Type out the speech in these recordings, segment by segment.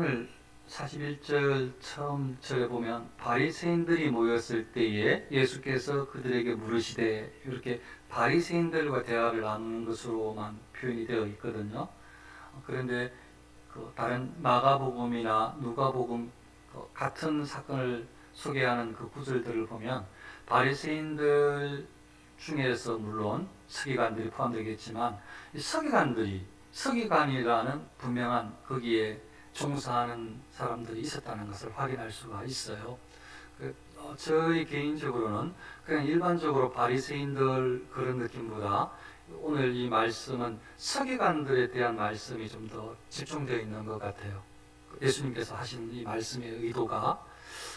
오늘 41절 처음 절에 보면 바리새인들이 모였을 때에 예수께서 그들에게 물으시되, 이렇게 바리새인들과 대화를 나누는 것으로만 표현이 되어 있거든요. 그런데 다른 마가복음이나 누가복음 같은 사건을 소개하는 그 구절들을 보면 바리새인들 중에서 물론 서기관들이 포함되겠지만, 이 서기관이라는 분명한 거기에 종사하는 사람들이 있었다는 것을 확인할 수가 있어요. 저희 개인적으로는 그냥 일반적으로 바리새인들 그런 느낌보다 오늘 이 말씀은 서기관들에 대한 말씀이 좀 더 집중되어 있는 것 같아요. 예수님께서 하신 이 말씀의 의도가.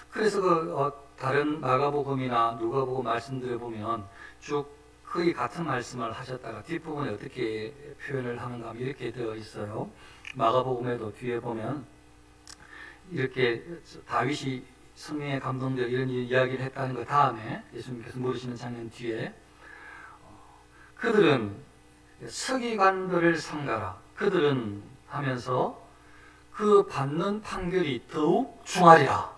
그래서 다른 마가복음이나 누가복음 말씀들을 보면 쭉 거의 같은 말씀을 하셨다가 뒷부분에 어떻게 표현을 하는가 하면 이렇게 되어 있어요. 마가복음에도 뒤에 보면 이렇게 다윗이 성령에 감동되어 이런 이야기를 했다는 것 다음에 예수님께서 물으시는 장면 뒤에 그들은 서기관들을 삼가라. 그들은 하면서 그 받는 판결이 더욱 중하리라.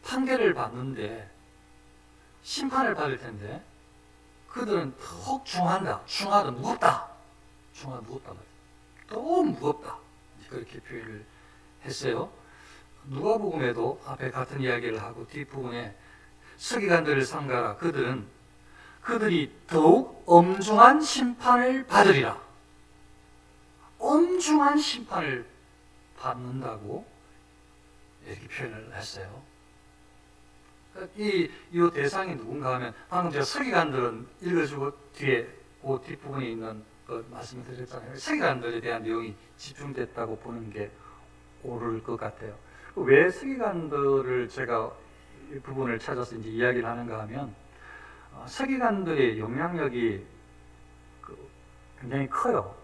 판결을 받는데 심판을 받을 텐데 그들은 더욱 중하다. 무겁다. 더욱 무겁다. 그렇게 표현을 했어요. 누가복음에도 앞에 같은 이야기를 하고 뒷부분에 서기관들을 삼가라. 그들이 더욱 엄중한 심판을 받으리라. 엄중한 심판을 받는다고 이렇게 표현을 했어요. 이 대상이 누군가 하면 방금 제가 서기관들은 읽어주고 뒤에 그 뒷부분에 있는 말씀을 드렸잖아요. 서기관들에 대한 내용이 집중됐다고 보는 게 옳을 것 같아요. 왜 서기관들을 제가 이 부분을 찾아서 이제 이야기를 하는가 하면 서기관들의 영향력이 굉장히 커요.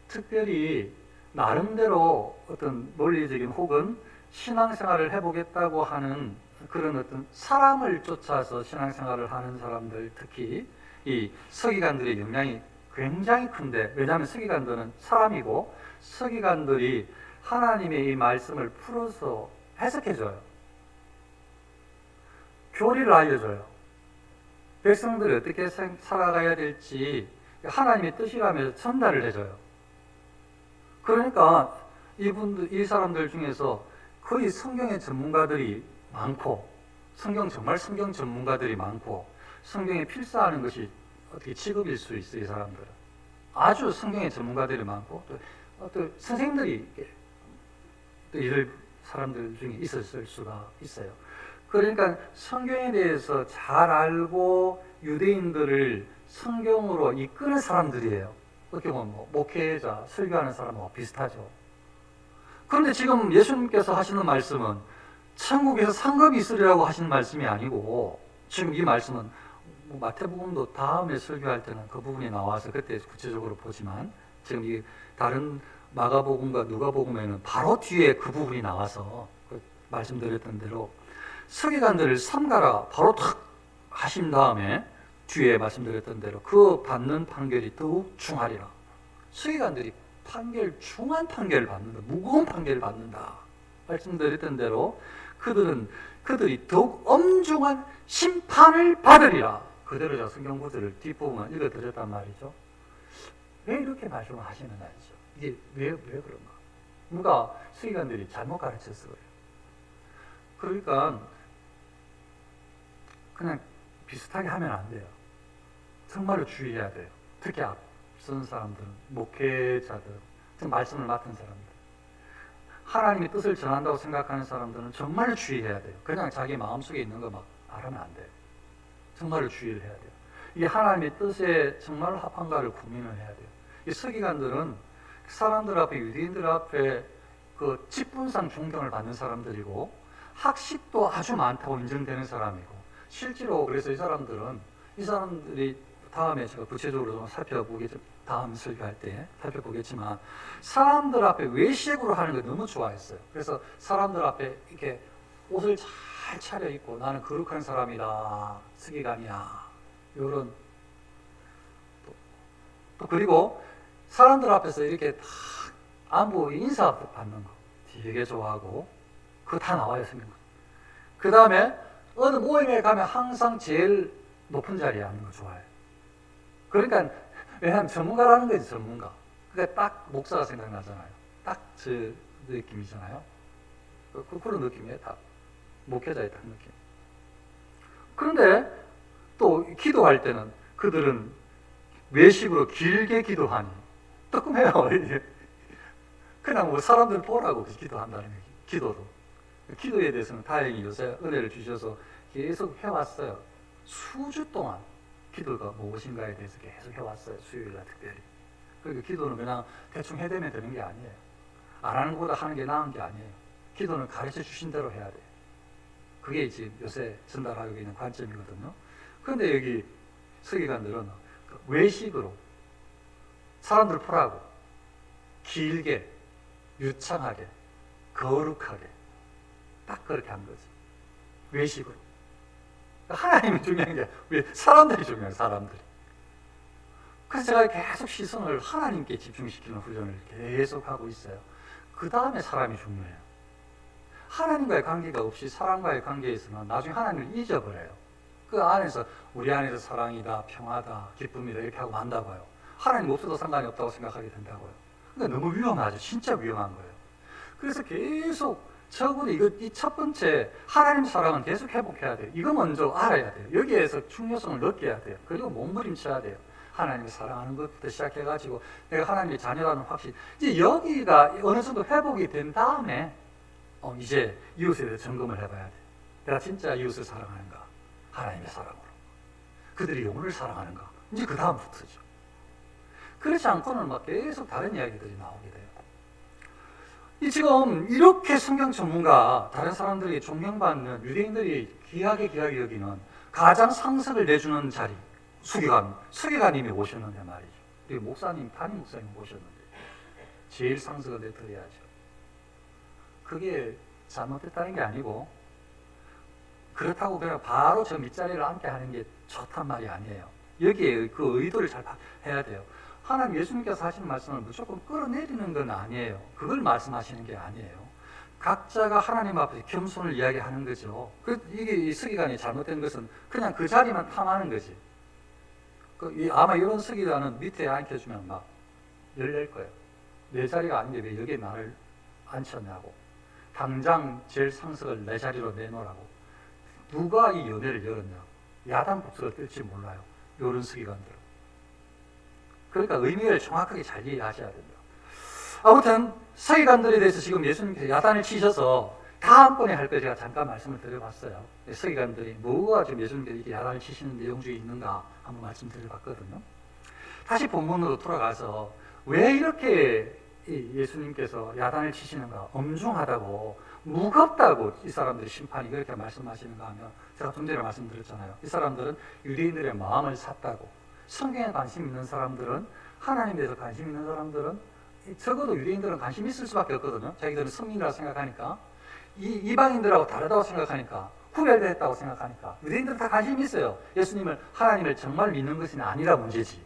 특별히 나름대로 어떤 논리적인 혹은 신앙생활을 해보겠다고 하는 그런 어떤 사람을 쫓아서 신앙생활을 하는 사람들, 특히 이 서기관들의 영향이 굉장히 큰데, 왜냐하면 서기관들은 사람이고 서기관들이 하나님의 이 말씀을 풀어서 해석해줘요. 교리를 알려줘요. 백성들이 어떻게 살아가야 될지 하나님의 뜻이라면서 전달을 해줘요. 그러니까 이 사람들 중에서 거의 성경의 전문가들이 많고, 성경 전문가들이 많고, 성경에 필사하는 것이 어떻게 직업일 수 있어요. 이 사람들은 아주 성경의 전문가들이 많고, 또 선생님들이 또 이럴 사람들 중에 있었을 수가 있어요. 그러니까 성경에 대해서 잘 알고 유대인들을 성경으로 이끄는 사람들이에요. 어떻게 보면 목회자, 설교하는 사람하고 비슷하죠. 그런데 지금 예수님께서 하시는 말씀은 천국에서 상급이 있으리라고 하시는 말씀이 아니고, 지금 이 말씀은 마태복음도 다음에 설교할 때는 그 부분이 나와서 그때 구체적으로 보지만, 지금 이 다른 마가복음과 누가복음에는 바로 뒤에 그 부분이 나와서 말씀드렸던 대로 서기관들을 삼가라 바로 탁 하신 다음에 뒤에 말씀드렸던 대로 그 받는 판결이 더욱 중하리라. 서기관들이 중한 판결을 받는다. 무거운 판결을 받는다. 말씀드렸던 대로 그들이 더욱 엄중한 심판을 받으리라. 그대로 제가 성경 구절을 뒷부분만 읽어드렸단 말이죠. 왜 이렇게 말씀을 하시는가 하죠. 이게 왜 그런가? 누가 서기관들이 잘못 가르쳐서 그래요. 그러니까 그냥 비슷하게 하면 안 돼요. 정말로 주의해야 돼요. 특히 앞선 사람들, 목회자들, 말씀을 맡은 사람들, 하나님의 뜻을 전한다고 생각하는 사람들은 정말로 주의해야 돼요. 그냥 자기 마음속에 있는 거 막 말하면 안 돼요. 정말로 주의를 해야 돼요. 이게 하나님의 뜻에 정말로 합한가를 고민을 해야 돼요. 이 서기관들은 사람들 앞에, 유대인들 앞에 그 직분상 존경을 받는 사람들이고, 학식도 아주 많다고 인정되는 사람이고, 실제로 그래서 이 사람들이 다음에 제가 구체적으로 좀 다음 설교할 때 살펴보겠지만, 사람들 앞에 외식으로 하는 걸 너무 좋아했어요. 그래서 사람들 앞에 이렇게 옷을 잘 차려입고 나는 거룩한 사람이다, 서기관이야, 이런 또 그리고 사람들 앞에서 이렇게 다 안부 인사 받는 거 되게 좋아하고 그거 다 나와요 성경. 그 다음에 어느 모임에 가면 항상 제일 높은 자리에 앉는 거 좋아해요. 그러니까 왜냐하면 전문가라는 거지 전문가. 그러니까 딱 목사가 생각나잖아요. 딱 저 느낌이잖아요. 그런 느낌이에요. 딱 목회자의 딱 느낌. 그런데 또 기도할 때는 그들은 외식으로 길게 기도하니 뜨끔해요. 그냥 뭐 사람들 보라고 기도한다는 얘기. 기도도. 기도에 대해서는 다행히 요새 은혜를 주셔서 계속 해왔어요. 수주 동안 기도가 무엇인가에 대해서 계속 해왔어요. 수요일날 특별히. 그러니까 기도는 그냥 대충 해대면 되는 게 아니에요. 안 하는 것보다 하는 게 나은 게 아니에요. 기도는 가르쳐 주신 대로 해야 돼요. 그게 지금 요새 전달하고 있는 관점이거든요. 그런데 여기 서기관들은 외식으로 사람들 보라고 길게 유창하게 거룩하게 딱 그렇게 한 거지. 외식으로. 하나님이 중요한 게 왜 사람들이 중요해요. 사람들이. 그래서 제가 계속 시선을 하나님께 집중시키는 훈련을 계속 하고 있어요. 그 다음에 사람이 중요해요. 하나님과의 관계가 없이 사람과의 관계에서는 나중에 하나님을 잊어버려요. 그 안에서 우리 안에서 사랑이다, 평화다, 기쁨이다 이렇게 하고 만다고요. 하나님 없어도 상관이 없다고 생각하게 된다고요. 그러니까 너무 위험하죠. 진짜 위험한 거예요. 그래서 계속 적어도 이 첫 번째 하나님 사랑은 계속 회복해야 돼요. 이거 먼저 알아야 돼요. 여기에서 중요성을 느껴야 돼요. 그리고 몸부림쳐야 돼요. 하나님을 사랑하는 것부터 시작해가지고 내가 하나님의 자녀라는 확신. 이제 여기가 어느 정도 회복이 된 다음에 이제 이웃에 대해 점검을 해봐야 돼. 내가 진짜 이웃을 사랑하는가? 하나님의 사랑으로. 그들이 영혼을 사랑하는가? 이제 그 다음부터죠. 그렇지 않고는 막 계속 다른 이야기들이 나오게 돼요. 지금 이렇게 성경 전문가, 다른 사람들이 존경받는 유대인들이 귀하게 여기는 가장 상석을 내주는 자리, 서기관님이 오셨는데 말이죠. 그리고 목사님, 담임 목사님 오셨는데 제일 상석을 내드려야죠. 그게 잘못됐다는 게 아니고 그렇다고 그냥 바로 저 밑자리를 앉게 하는 게 좋단 말이 아니에요. 여기에 그 의도를 잘 해야 돼요. 하나님 예수님께서 하시는 말씀을 무조건 끌어내리는 건 아니에요. 그걸 말씀하시는 게 아니에요. 각자가 하나님 앞에서 겸손을 이야기하는 거죠. 이게 이 서기관이 잘못된 것은 그냥 그 자리만 탐하는 거지. 아마 이런 서기관은 밑에 앉혀주면 막 열릴 거예요. 내 자리가 아닌데 왜 여기에 나를 앉혔냐고. 당장 제일 상석을 내 자리로 내놓으라고. 누가 이 연회를 열었냐. 야단 법석을 뜰지 몰라요. 이런 서기관들은. 그러니까 의미를 정확하게 잘 이해하셔야 됩니다. 아무튼 서기관들에 대해서 지금 예수님께서 야단을 치셔서 다음번에 할 거 제가 잠깐 말씀을 드려봤어요. 서기관들이 뭐가 지금 예수님께서 이렇게 야단을 치시는 내용 중에 있는가 한번 말씀드려봤거든요. 다시 본문으로 돌아가서 왜 이렇게 예수님께서 야단을 치시는가, 엄중하다고, 무겁다고 이 사람들이 심판이 그렇게 말씀하시는가 하면 제가 좀 전에 말씀드렸잖아요. 이 사람들은 유대인들의 마음을 샀다고. 성경에 관심 있는 사람들은, 하나님에 대해서 관심 있는 사람들은 적어도 유대인들은 관심 있을 수밖에 없거든요. 자기들은 성민이라고 생각하니까, 이방인들하고 다르다고 생각하니까, 구별됐다고 생각하니까 유대인들은 다 관심이 있어요. 예수님을, 하나님을 정말 믿는 것이 아니라 문제지.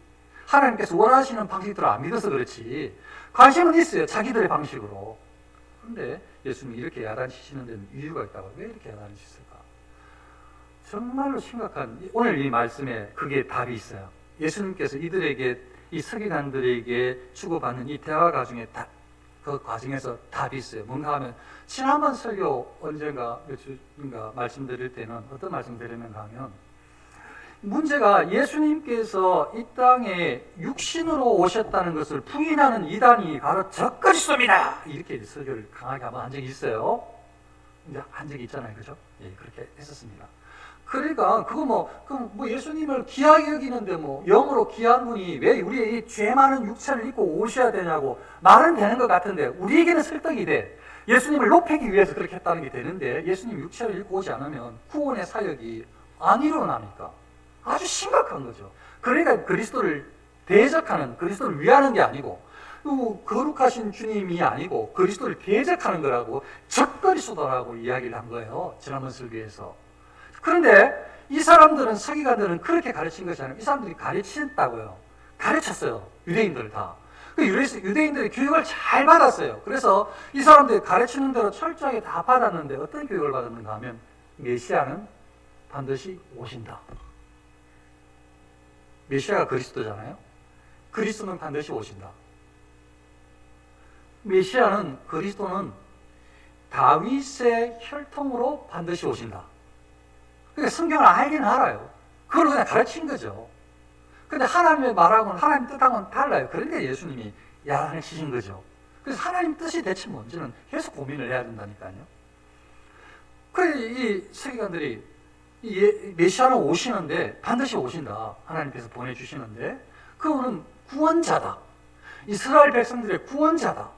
하나님께서 원하시는 방식대로 안 믿어서 그렇지 관심은 있어요. 자기들의 방식으로. 그런데 예수님이 이렇게 야단치시는 데는 이유가 있다고. 왜 이렇게 야단치실까? 정말로 심각한, 오늘 이 말씀에 그게 답이 있어요. 예수님께서 이들에게, 이 서기관들에게 주고받는 이 대화 그 과정에서 답이 있어요. 뭔가 하면, 지난번 설교 언젠가 몇 주인가 말씀드릴 때는 어떤 말씀 드리는가 하면, 문제가 예수님께서 이 땅에 육신으로 오셨다는 것을 부인하는 이단이 바로 적그리스도입니다. 이렇게 설교를 강하게 한번 한 적이 있어요. 이제 한 적이 있잖아요, 그죠? 예, 그렇게 했었습니다. 그러니까 그거 예수님을 귀하게 여기는데 영으로 귀한 분이 왜 우리의 이 죄 많은 육체를 입고 오셔야 되냐고 말은 되는 것 같은데 우리에게는 설득이 돼. 예수님을 높이기 위해서 그렇게 했다는 게 되는데 예수님 육체를 입고 오지 않으면 구원의 사역이 안 일어나니까 아주 심각한 거죠. 그러니까 그리스도를 대적하는, 그리스도를 위하는 게 아니고 거룩하신 주님이 아니고 그리스도를 대적하는 거라고, 적그리스도라고 이야기를 한 거예요. 지난번 설교에서. 그런데 이 사람들은, 서기관들은 그렇게 가르친 것이 아니라 이 사람들이 가르쳤다고요. 가르쳤어요. 유대인들 다. 그 유대인들이 교육을 잘 받았어요. 그래서 이 사람들이 가르치는 대로 철저하게 다 받았는데 어떤 교육을 받았는가 하면 메시아는 반드시 오신다. 메시아가 그리스도잖아요. 그리스도는 반드시 오신다. 메시아는 그리스도는 다윗의 혈통으로 반드시 오신다. 그러니까 성경을 알긴 알아요. 그걸 그냥 가르친 거죠. 근데 하나님의 말하고는 하나님 뜻하고는 달라요. 그러니까 예수님이 야단을 치신 거죠. 그래서 하나님 뜻이 대체 뭔지는 계속 고민을 해야 된다니까요. 그래서 이 세계관들이 메시아는 오시는데 반드시 오신다. 하나님께서 보내주시는데 그분은 구원자다. 이스라엘 백성들의 구원자다.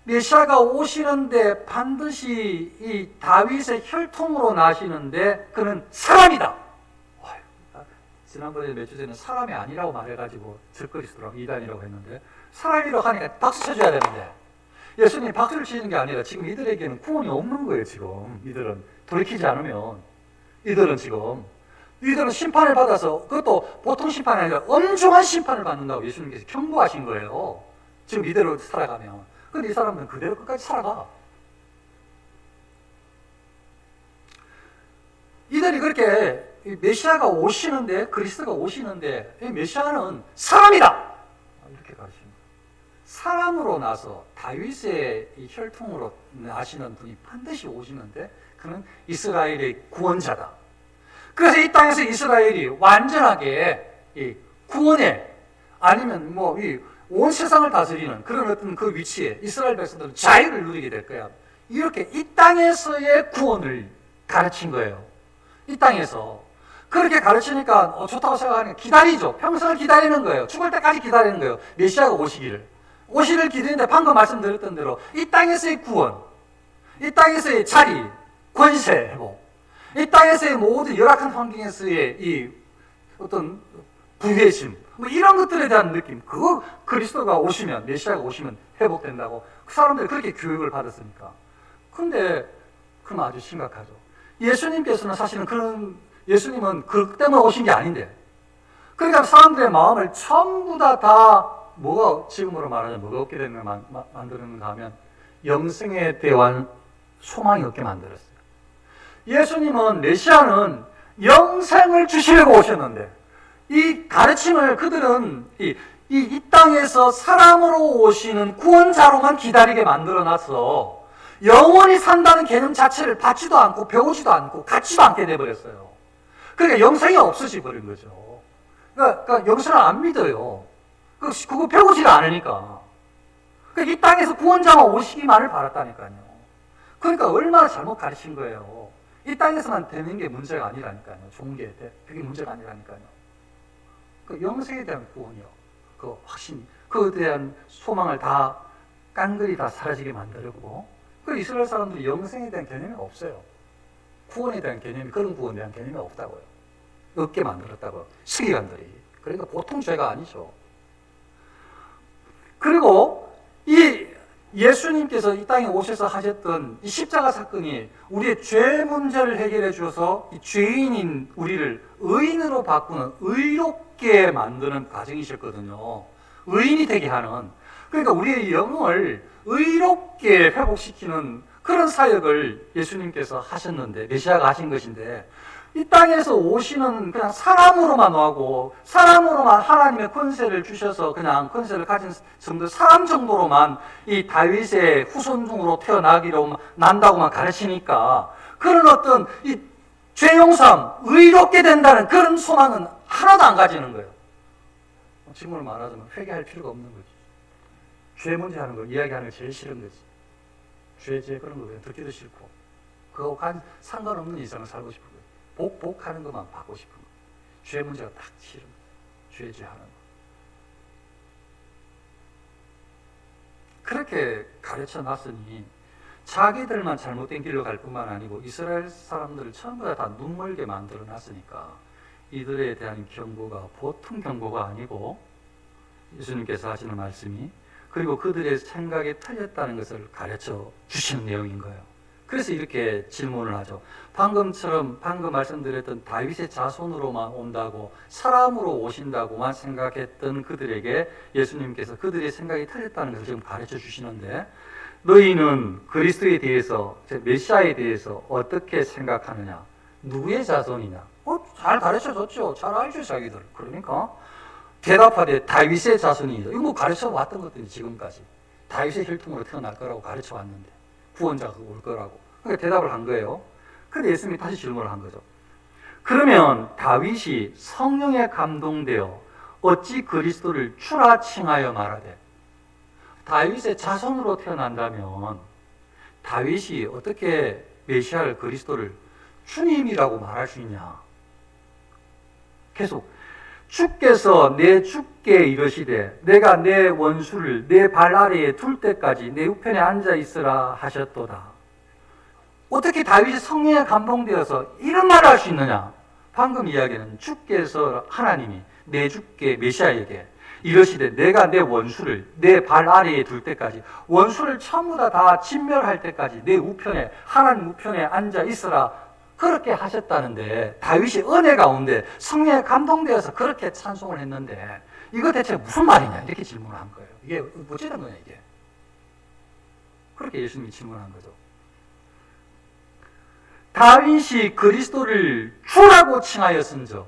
메시아가 오시는데 반드시 이 다윗의 혈통으로 나시는데 그는 사람이다. 지난번에 몇 주 전에 사람이 아니라고 말해가지고 적그리스도라고 이단이라고 했는데 사람이라고 하니까 박수 쳐줘야 되는데 예수님이 박수를 치는 게 아니라 지금 이들에게는 구원이 없는 거예요. 지금 이들은 돌이키지 않으면 이들은 심판을 받아서 그것도 보통 심판이 아니라 엄중한 심판을 받는다고 예수님께서 경고하신 거예요. 지금 이대로 살아가면. 근데 이 사람은 그대로 끝까지 살아가. 이들이 그렇게 메시아가 오시는데 그리스도가 오시는데 메시아는 사람이다 이렇게 가르칩니다. 사람으로 나서 다윗의 이 혈통으로 나시는 분이 반드시 오시는데 그는 이스라엘의 구원자다. 그래서 이 땅에서 이스라엘이 완전하게 이 구원에 아니면 뭐 온 세상을 다스리는 그런 어떤 그 위치에 이스라엘 백성들은 자유를 누리게 될 거야. 이렇게 이 땅에서의 구원을 가르친 거예요. 이 땅에서. 그렇게 가르치니까 좋다고 생각하니까 기다리죠. 평생을 기다리는 거예요. 죽을 때까지 기다리는 거예요. 메시아가 오시기를 기다리는데 방금 말씀드렸던 대로 이 땅에서의 구원, 이 땅에서의 자리, 권세 회복, 이 땅에서의 모든 열악한 환경에서의 이 어떤 부대심, 뭐 이런 것들에 대한 느낌, 그거 그리스도가 오시면, 메시아가 오시면 회복된다고 그 사람들이 그렇게 교육을 받았으니까. 근데 그건 아주 심각하죠. 예수님께서는 사실은 예수님은 그 때문에 오신 게 아닌데, 그러니까 사람들의 마음을 전부 다 뭐가 지금으로 말하자면 뭐가 없게 되는 만드는가 하면 영생에 대한 소망이 없게 만들었어요. 예수님은 메시아는 영생을 주시려고 오셨는데 이 가르침을 그들은 이 땅에서 사람으로 오시는 구원자로만 기다리게 만들어놔서 영원히 산다는 개념 자체를 받지도 않고 배우지도 않고 갖지도 않게 돼버렸어요. 그러니까 영생이 없어져 버린 거죠. 그러니까 영생을 안 믿어요. 그거 배우지를 않으니까. 그러니까 이 땅에서 구원자가 오시기만을 바랐다니까요. 그러니까 얼마나 잘못 가르친 거예요. 이 땅에서만 되는 게 문제가 아니라니까요. 좋은 게 그게 문제가 아니라니까요. 그 영생에 대한 구원이요. 그 확신, 그에 대한 소망을 다 깡그리 다 사라지게 만들었고, 그 이스라엘 사람들이 영생에 대한 개념이 없어요. 구원에 대한 개념이, 그런 구원에 대한 개념이 없다고요. 없게 만들었다고요. 시기관들이. 그러니까 보통 죄가 아니죠. 그리고 이 예수님께서 이 땅에 오셔서 하셨던 이 십자가 사건이 우리의 죄 문제를 해결해 주어서 이 죄인인 우리를 의인으로 바꾸는, 의롭게 만드는 과정이셨거든요. 의인이 되게 하는. 그러니까 우리의 영을 의롭게 회복시키는 그런 사역을 예수님께서 하셨는데, 메시아가 하신 것인데, 이 땅에서 오시는 그냥 사람으로만 오고 사람으로만 하나님의 권세를 주셔서 그냥 권세를 가진 정도 사람 정도로만 이 다윗의 후손 중으로 태어나기로 난다고만 가르치니까 그런 어떤 이 죄용상 의롭게 된다는 그런 소망은 하나도 안 가지는 거예요. 지금으로 말하자면 회개할 필요가 없는 거지. 죄 문제 하는 거 이야기하는 게 제일 싫은 거지. 죄 그런 거 그냥 듣기도 싫고 그거 상관없는 인생을 살고 싶은 거예요. 복하는 것만 받고 싶은 거예요. 죄 문제가 딱 싫은 거예요. 죄하는 거. 그렇게 가르쳐 놨으니 자기들만 잘못된 길로 갈 뿐만 아니고 이스라엘 사람들을 전부 다 눈멀게 만들어 놨으니까 이들에 대한 경고가 보통 경고가 아니고 예수님께서 하시는 말씀이 그리고 그들의 생각이 틀렸다는 것을 가르쳐 주시는 내용인 거예요. 그래서 이렇게 질문을 하죠. 방금 말씀드렸던 다윗의 자손으로만 온다고, 사람으로 오신다고만 생각했던 그들에게 예수님께서 그들의 생각이 틀렸다는 것을 지금 가르쳐 주시는데, 너희는 그리스도에 대해서, 메시아에 대해서 어떻게 생각하느냐? 누구의 자손이냐? 잘 가르쳐 줬죠. 잘 알죠, 자기들. 그러니까 대답하되 다윗의 자손이다. 이거 뭐 가르쳐 왔던 것들이 지금까지 다윗의 혈통으로 태어날 거라고 가르쳐 왔는데, 구원자가 올 거라고. 그러니까 대답을 한 거예요. 근데 예수님이 다시 질문을 한 거죠. 그러면 다윗이 성령에 감동되어 어찌 그리스도를 주라 칭하여 말하되, 다윗의 자손으로 태어난다면 다윗이 어떻게 메시아를, 그리스도를 주님이라고 말할 수 있냐? 계속 주께서 내 주께 이르시되 내가 내 원수를 내 발 아래에 둘 때까지 내 우편에 앉아 있으라 하셨도다. 어떻게 다윗이 성령에 감동되어서 이런 말을 할 수 있느냐? 방금 이야기는 주께서, 하나님이 내 주께, 메시아에게 이르시되 내가 내 원수를 내 발 아래에 둘 때까지, 원수를 전부 다 진멸할 때까지 내 우편에, 하나님 우편에 앉아 있으라, 그렇게 하셨다는데, 다윗이 은혜 가운데 성령에 감동되어서 그렇게 찬송을 했는데 이거 대체 무슨 말이냐? 이렇게 질문을 한 거예요. 이게 어찌된 거냐 이게? 그렇게 예수님이 질문한 거죠. 다윗이 그리스도를 주라고 칭하였은즉,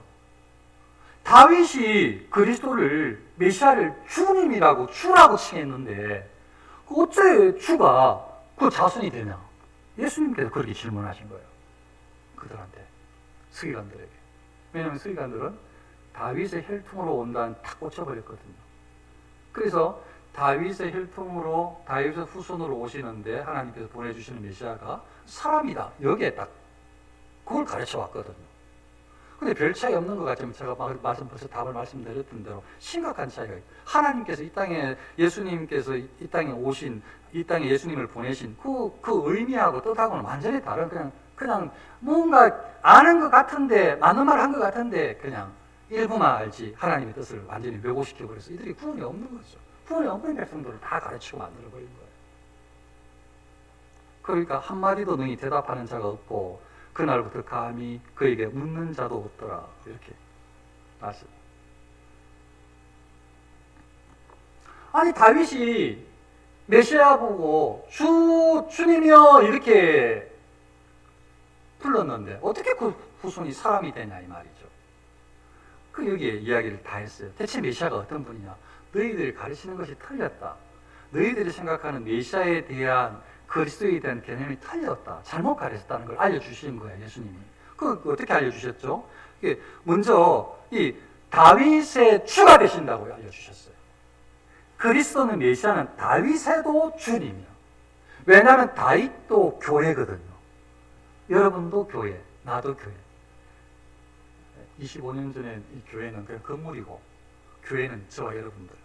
다윗이 그리스도를, 메시아를 주님이라고, 주라고 칭했는데 어째 주가 그 자손이 되냐? 예수님께서 그렇게 질문하신 거예요. 그들한테, 서기관들에게. 왜냐하면 서기관들은 다윗의 혈통으로 온다는 탁 꽂혀버렸거든요. 그래서 다윗의 혈통으로, 다윗의 후손으로 오시는데 하나님께서 보내주시는 메시아가 사람이다, 여기에 딱 그걸 가르쳐 왔거든요. 근데 별 차이 없는 것 같지만 제가 벌써 답을 말씀드렸던 대로 심각한 차이가 있어요. 하나님께서 이 땅에, 예수님께서 이 땅에 오신, 이 땅에 예수님을 보내신 그 의미하고 뜻하고는 완전히 다른, 그냥 뭔가 아는 것 같은데, 맞는 말 한 것 같은데 그냥 일부만 알지 하나님의 뜻을 완전히 왜곡시켜버려서 이들이 구원이 없는 거죠. 구원이 없는 백성들을 다 가르치고 만들어버린 거예요. 그러니까 한마디도 능히 대답하는 자가 없고 그날부터 감히 그에게 묻는 자도 없더라, 이렇게 말씀. 아니 다윗이 메시아 보고 주님이여 이렇게 불렀는데 어떻게 그 후손이 사람이 되냐 이 말이죠. 그 여기에 이야기를 다 했어요. 대체 메시아가 어떤 분이냐? 너희들이 가르치는 것이 틀렸다. 너희들이 생각하는 메시아에 대한, 그리스도에 대한 개념이 틀렸다. 잘못 가르쳤다는 걸 알려주신 거예요, 예수님이. 그 어떻게 알려주셨죠? 이게 먼저 이 다윗의 주가 되신다고 알려주셨어요. 그리스도는, 메시아는 다윗의도 주님이요. 왜냐하면 다윗도 교회거든요. 여러분도 교회, 나도 교회. 25년 전에 이 교회는 그냥 건물이고, 교회는 저와 여러분들.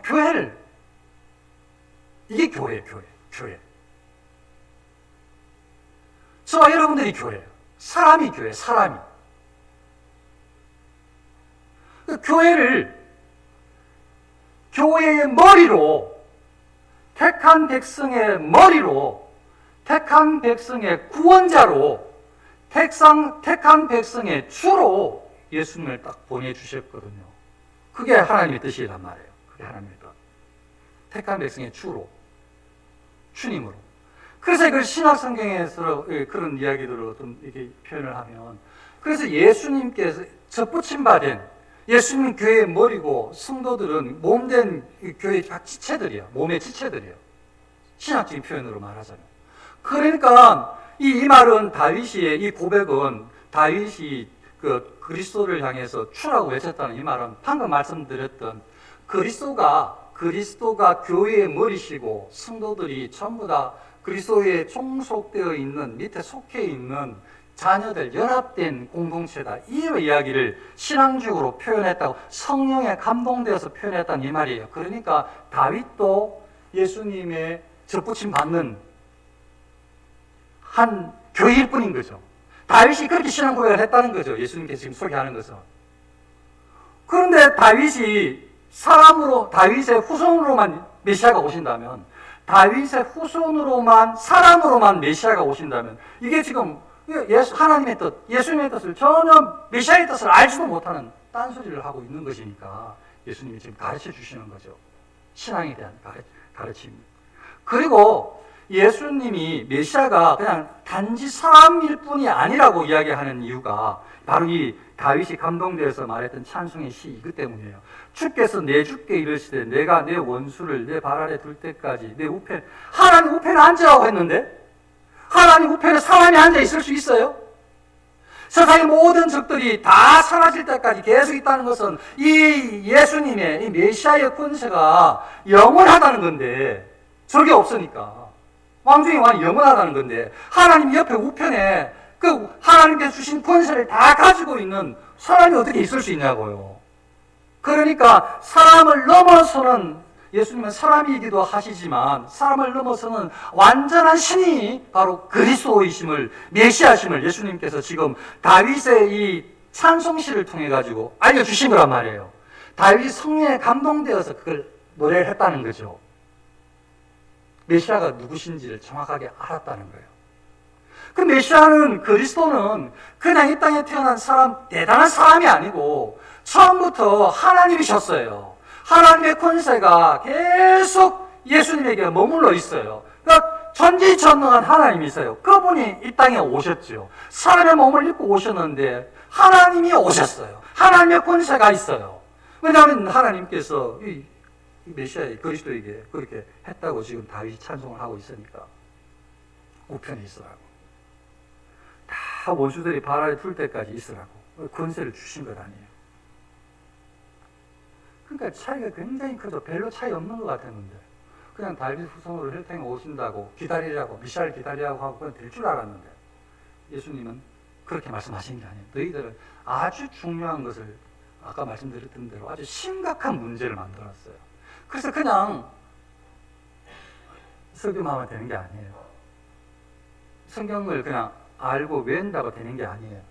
교회를, 이게 교회예요, 교회. 저와 여러분들이 교회예요. 사람이 교회, 사람이. 그 교회를, 교회의 머리로, 택한 백성의 머리로, 택한 백성의 구원자로, 택한 백성의 주로 예수님을 딱 보내주셨거든요. 그게 하나님의 뜻이란 말이에요. 그게 하나님의 뜻. 택한 백성의 주로, 주님으로. 그래서 이걸 신약 성경에서 그런 이야기들을 어떤 이렇게 표현을 하면, 그래서 예수님께서 접붙임 받은, 예수님 교회의 머리고 성도들은 몸된 교회의 지체들이에요. 몸의 지체들이에요. 신학적인 표현으로 말하자면. 그러니까 이 말은, 다윗의 이 고백은, 다윗이 그 그리스도를 향해서 주라고 외쳤다는 이 말은 방금 말씀드렸던 그리스도가 교회의 머리시고 성도들이 전부 다 그리스도에 종속되어 있는, 밑에 속해 있는 자녀들, 연합된 공동체다, 이 이야기를 신앙적으로 표현했다고, 성령에 감동되어서 표현했다는 이 말이에요. 그러니까 다윗도 예수님의 접붙임 받는 한 교회일 뿐인 거죠. 다윗이 그렇게 신앙 고백을 했다는 거죠. 예수님께서 지금 소개하는 것은. 그런데 다윗이 사람으로, 다윗의 후손으로만 메시아가 오신다면, 다윗의 후손으로만, 사람으로만 메시아가 오신다면, 이게 지금 하나님의 뜻, 예수님의 뜻을 전혀 메시아의 뜻을 알지도 못하는 딴소리를 하고 있는 것이니까 예수님이 지금 가르쳐 주시는 거죠. 신앙에 대한 가르침입니다. 그리고 예수님이 메시아가 그냥 단지 사람일 뿐이 아니라고 이야기하는 이유가 바로 이 다윗이 감동되어서 말했던 찬송의 시 이것 때문이에요. 주께서 내 주께 이르시되 내가 내 원수를 내 발 아래 둘 때까지 내 우편, 하나님 우편에 앉으라고 했는데 하나님 우편에 사람이 앉아 있을 수 있어요? 세상의 모든 적들이 다 사라질 때까지 계속 있다는 것은 이 예수님의 이 메시아의 권세가 영원하다는 건데, 적이 없으니까 왕중의 왕이 영원하다는 건데, 하나님 옆에 우편에 그 하나님께서 주신 권세를 다 가지고 있는 사람이 어떻게 있을 수 있냐고요. 그러니까 사람을 넘어서는, 예수님은 사람이기도 하시지만 사람을 넘어서는 완전한 신이 바로 그리스도이심을, 메시아심을 예수님께서 지금 다윗의 이 찬송시를 통해 가지고 알려주신 거란 말이에요. 다윗이 성령에 감동되어서 그걸 노래를 했다는 거죠. 메시아가 누구신지를 정확하게 알았다는 거예요. 그 메시아는, 그리스도는 그냥 이 땅에 태어난 사람, 대단한 사람이 아니고 처음부터 하나님이셨어요. 하나님의 권세가 계속 예수님에게 머물러 있어요. 그러니까 전지전능한 하나님이세요. 그분이 이 땅에 오셨죠. 사람의 몸을 입고 오셨는데 하나님이 오셨어요. 하나님의 권세가 있어요. 왜냐하면 하나님께서 이 메시아 그리스도에게 그렇게 했다고 지금 다윗이 찬송을 하고 있으니까 우편에 있으라고. 다 원수들이 발 아래 둘 때까지 있으라고 권세를 주신 것 아니에요. 그러니까 차이가 굉장히 크죠. 별로 차이 없는 것 같았는데 그냥 다윗 후손으로 혈통에 오신다고 기다리라고, 메시아를 기다리라고 하고 그건 될 줄 알았는데 예수님은 그렇게 말씀하신 게 아니에요. 너희들은 아주 중요한 것을, 아까 말씀드렸던 대로 아주 심각한 문제를 만들었어요. 그래서 그냥 설교만 하면 되는 게 아니에요. 성경을 그냥 알고 외운다고 되는 게 아니에요.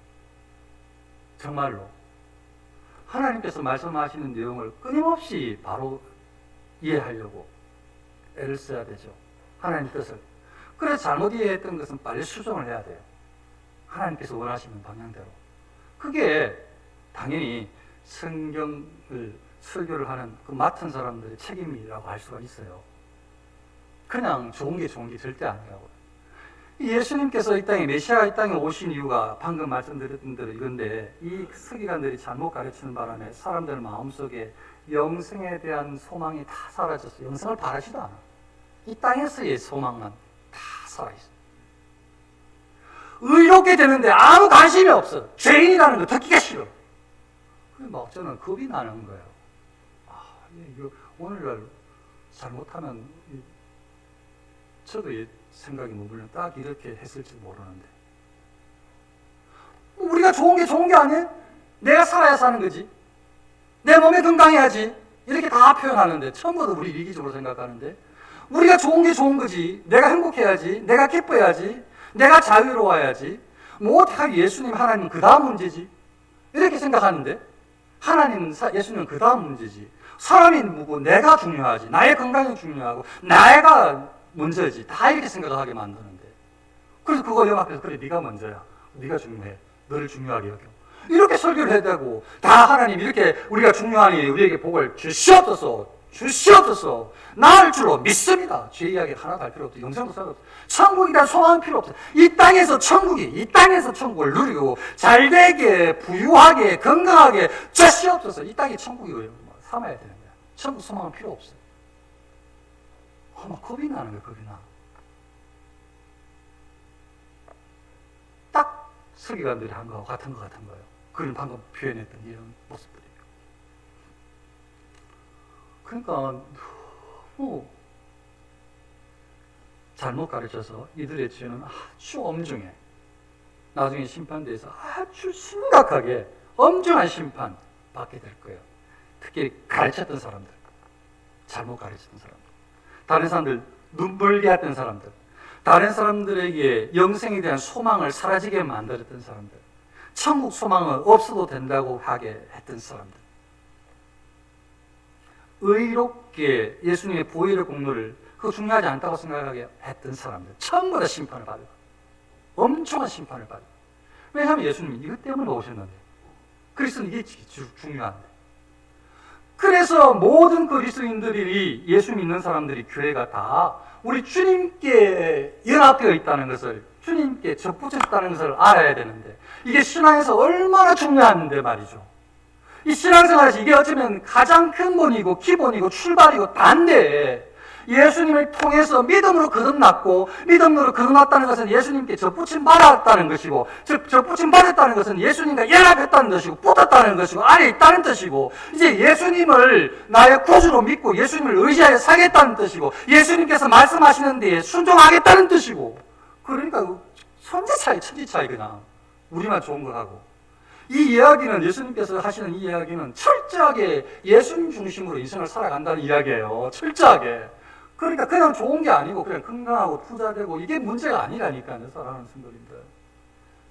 정말로 하나님께서 말씀하시는 내용을 끊임없이 바로 이해하려고 애를 써야 되죠. 하나님 뜻을. 그래서 잘못 이해했던 것은 빨리 수정을 해야 돼요. 하나님께서 원하시는 방향대로. 그게 당연히 성경을 설교를 하는 그 맡은 사람들의 책임이라고 할 수가 있어요. 그냥 좋은 게 절대 아니라고요. 예수님께서 이 땅에, 메시아가 이 땅에 오신 이유가 방금 말씀드렸던 대로 이건데, 이 서기관들이 잘못 가르치는 바람에 사람들 마음속에 영생에 대한 소망이 다 사라졌어요. 영생을 바라지도 않아. 이 땅에서의 소망만 다 살아있어요. 의롭게 되는데 아무 관심이 없어. 죄인이라는 거 듣기가 싫어. 그래서 막 저는 겁이 나는 거예요. 이거 오늘날 잘못하면 저도 생각이 머물면 딱 이렇게 했을지 모르는데, 우리가 좋은 게 아니에요? 내가 살아야 사는 거지, 내 몸에 건강해야지, 이렇게 다 표현하는데 처음부터 우리 이기적으로 생각하는데, 우리가 좋은 거지, 내가 행복해야지, 내가 기뻐야지, 내가 자유로워야지, 뭐 어떻게 예수님, 하나님 그 다음 문제지, 이렇게 생각하는데, 예수님은 그 다음 문제지. 사람이 누구, 내가 중요하지, 나의 건강이 중요하고 내가 먼저지, 다 이렇게 생각하게 만드는데, 그래서 그거 영합해서 그래 네가 먼저야, 네가 중요해, 너를 중요하게 여겨, 이렇게 설교를 해야 되고, 다 하나님 이렇게 우리가 중요하니 우리에게 복을 주시옵소서 나을 줄로 믿습니다. 죄 이야기 하나도 할 필요 없어. 영생도 살 없어. 천국에 대한 소망은 필요 없어. 이 땅에서 천국을 누리고 잘되게 부유하게 건강하게 주시옵소서. 이 땅이 천국이고요. 삼아야 되는 거야. 천국 소망은 필요 없어요. 막 겁이 나는 거예요. 겁이 나. 딱 서기관들이 한 거하고 같은 거예요. 그런 방금 표현했던 이런 모습들이에요. 그러니까 너무 잘못 가르쳐서 이들의 죄는 아주 엄중해. 나중에 심판대에서 아주 심각하게 엄중한 심판 받게 될 거예요. 특히 가르쳤던 사람들, 잘못 가르쳤던 사람들, 다른 사람들 눈멀게 했던 사람들, 다른 사람들에게 영생에 대한 소망을 사라지게 만들었던 사람들, 천국 소망은 없어도 된다고 하게 했던 사람들, 의롭게 예수님의 보혈의 공로를 그거 중요하지 않다고 생각하게 했던 사람들 전부 다 심판을 받아요. 엄청난 심판을 받아요. 왜냐하면 예수님이 이것 때문에 오셨는데, 그리스도는 이게 중요한데. 그래서 모든 그리스도인들이, 예수 믿는 사람들이, 교회가 다 우리 주님께 연합되어 있다는 것을, 주님께 접붙였다는 것을 알아야 되는데, 이게 신앙에서 얼마나 중요한데 말이죠. 이 신앙생활에서 이게 어쩌면 가장 근본이고 기본이고 출발이고 단데, 예수님을 통해서 믿음으로 거듭났고, 믿음으로 거듭났다는 것은 예수님께 접붙임 받았다는 것이고, 접붙임 받았다는 것은 예수님과 연합했다는 것이고, 붙었다는 것이고, 안에 있다는 뜻이고, 이제 예수님을 나의 구주로 믿고 예수님을 의지하여 살겠다는 뜻이고, 예수님께서 말씀하시는 데에 순종하겠다는 뜻이고, 그러니까 천지 차이, 천지 차이. 그냥 우리만 좋은 걸 하고, 이 이야기는, 예수님께서 하시는 이 이야기는 철저하게 예수님 중심으로 인생을 살아간다는 이야기예요. 철저하게. 그러니까 그냥 좋은 게 아니고 그냥 건강하고 투자되고 이게 문제가 아니라니까요, 사랑하는 성도님들.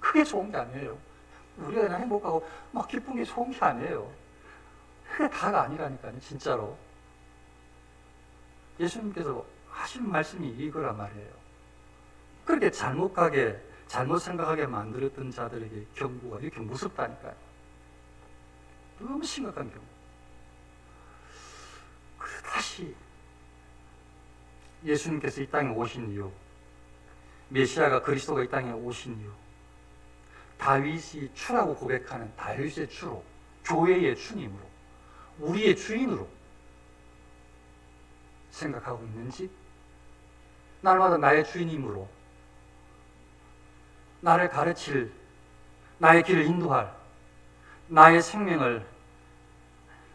그게 좋은 게 아니에요. 우리가 그냥 행복하고 막 기쁜 게 좋은 게 아니에요. 그게 다가 아니라니까요, 진짜로. 예수님께서 하신 말씀이 이거란 말이에요. 그렇게 잘못 생각하게 만들었던 자들에게 경고가 이렇게 무섭다니까요. 너무 심각한 경고. 그래서 다시 예수님께서 이 땅에 오신 이유, 메시아가 그리스도가 이 땅에 오신 이유, 다윗이 주라고 고백하는 다윗의 주로, 교회의 주님으로, 우리의 주인으로 생각하고 있는지, 날마다 나의 주인님으로 나를 가르칠, 나의 길을 인도할, 나의 생명을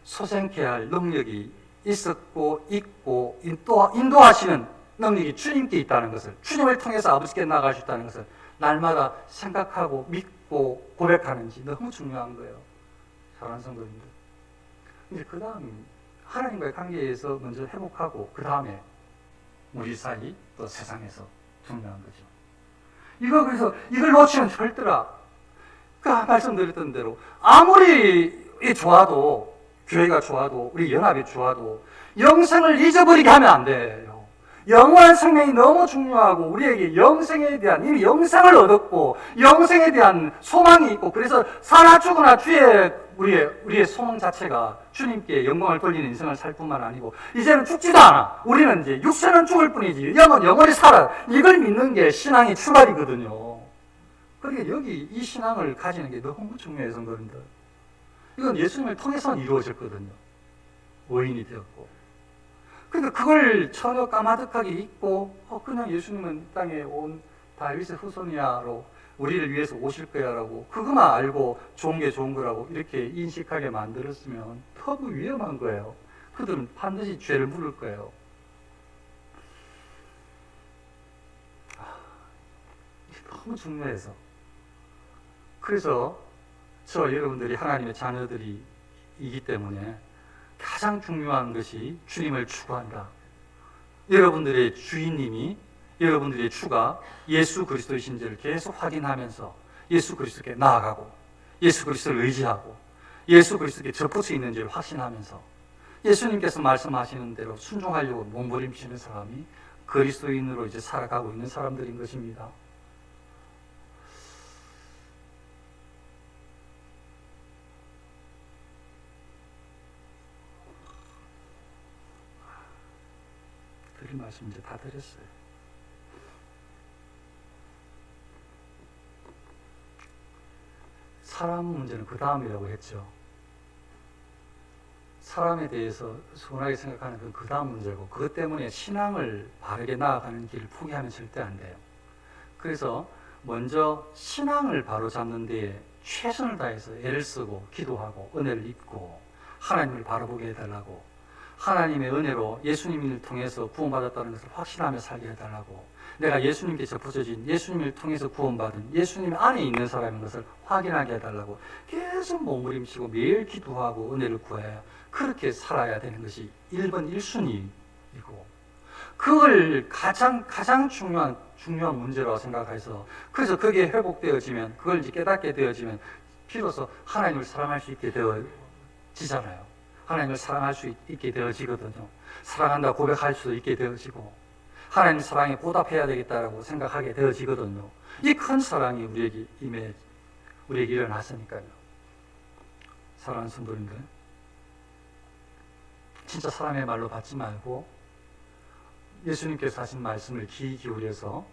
소생케 할 능력이 있었고 있고 인도하시는 능력이 주님께 있다는 것을, 주님을 통해서 아버지께 나아갈 수 있다는 것을 날마다 생각하고 믿고 고백하는지 너무 중요한 거예요, 사랑하는 성도님들. 근데 그 다음 하나님과의 관계에서 먼저 회복하고 그 다음에 우리 사이 또 세상에서 중요한 거죠. 그래서 이걸 놓치면 절대라. 말씀드렸던 대로 아무리 좋아도, 교회가 좋아도, 우리 연합이 좋아도 영생을 잊어버리게 하면 안 돼요. 영원한 생명이 너무 중요하고, 우리에게 영생에 대한, 이미 영생을 얻었고 영생에 대한 소망이 있고, 그래서 사나 죽으나 주의 우리의 소망 자체가 주님께 영광을 돌리는 인생을 살 뿐만 아니고, 이제는 죽지도 않아. 우리는 이제 육체는 죽을 뿐이지 영은 영원히 살아. 이걸 믿는 게 신앙의 출발이거든요. 그러니까 여기 이 신앙을 가지는 게 너무 중요해요, 성도님들. 이건 예수님을 통해서 이루어졌거든요. 의인이 되었고. 그러니까 그걸 전혀 까마득하게 잊고, 그냥 예수님은 이 땅에 온 다윗의 후손이야로 우리를 위해서 오실 거야라고, 그것만 알고 좋은 게 좋은 거라고 이렇게 인식하게 만들었으면 너무 위험한 거예요. 그들은 반드시 죄를 물을 거예요. 이게 너무 중요해서. 그래서 여러분들이 하나님의 자녀들이기 때문에 가장 중요한 것이 주님을 추구한다. 여러분들의 주인님이, 여러분들의 주가 예수 그리스도이신지를 계속 확인하면서 예수 그리스도께 나아가고, 예수 그리스도를 의지하고, 예수 그리스도께 접붙여 있는지를 확신하면서 예수님께서 말씀하시는 대로 순종하려고 몸부림치는 사람이 그리스도인으로 이제 살아가고 있는 사람들인 것입니다. 드릴 말씀 이제 다 드렸어요. 사람 문제는 그 다음이라고 했죠. 사람에 대해서 순하게 생각하는 건 그 다음 문제고, 그것 때문에 신앙을 바르게 나아가는 길을 포기하면 절대 안 돼요. 그래서 먼저 신앙을 바로 잡는 데에 최선을 다해서 애를 쓰고 기도하고 은혜를 입고 하나님을 바라보게 해달라고, 하나님의 은혜로 예수님을 통해서 구원받았다는 것을 확신하며 살게 해달라고, 내가 예수님께 접붙여진, 예수님을 통해서 구원받은 예수님 안에 있는 사람인 것을 확인하게 해달라고 계속 몸부림치고 매일 기도하고 은혜를 구해야, 그렇게 살아야 되는 것이 1번 1순위이고, 그걸 가장 중요한 문제라고 생각해서, 그래서 그게 회복되어지면, 그걸 이제 깨닫게 되어지면 비로소 하나님을 사랑할 수 있게 되어지잖아요. 하나님을 사랑할 수 있게 되어지거든요. 사랑한다 고백할 수 있게 되어지고, 하나님 사랑에 보답해야 되겠다라고 생각하게 되어지거든요. 이 큰 사랑이 우리에게 일어났으니까요. 사랑하는 성도님들, 진짜 사람의 말로 받지 말고 예수님께서 하신 말씀을 귀 기울여서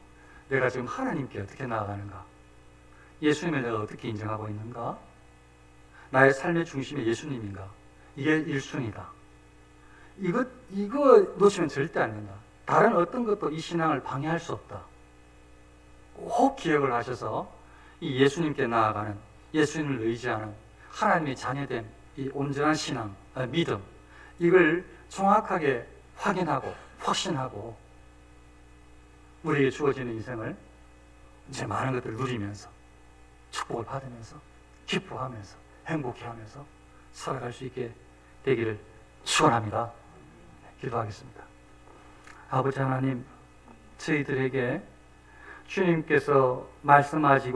내가 지금 하나님께 어떻게 나아가는가, 예수님을 내가 어떻게 인정하고 있는가, 나의 삶의 중심이 예수님인가, 이게 1순위다. 이거 놓치면 절대 안 된다. 다른 어떤 것도 이 신앙을 방해할 수 없다. 꼭 기억을 하셔서 이 예수님께 나아가는, 예수님을 의지하는 하나님의 자녀된 이 온전한 신앙, 믿음, 이걸 정확하게 확인하고 확신하고 우리에게 주어지는 인생을 이제 많은 것들을 누리면서 축복을 받으면서 기뻐하면서 행복해하면서 살아갈 수 있게 되기를 축원합니다. 기도하겠습니다. 아버지 하나님, 저희들에게 주님께서 말씀하시고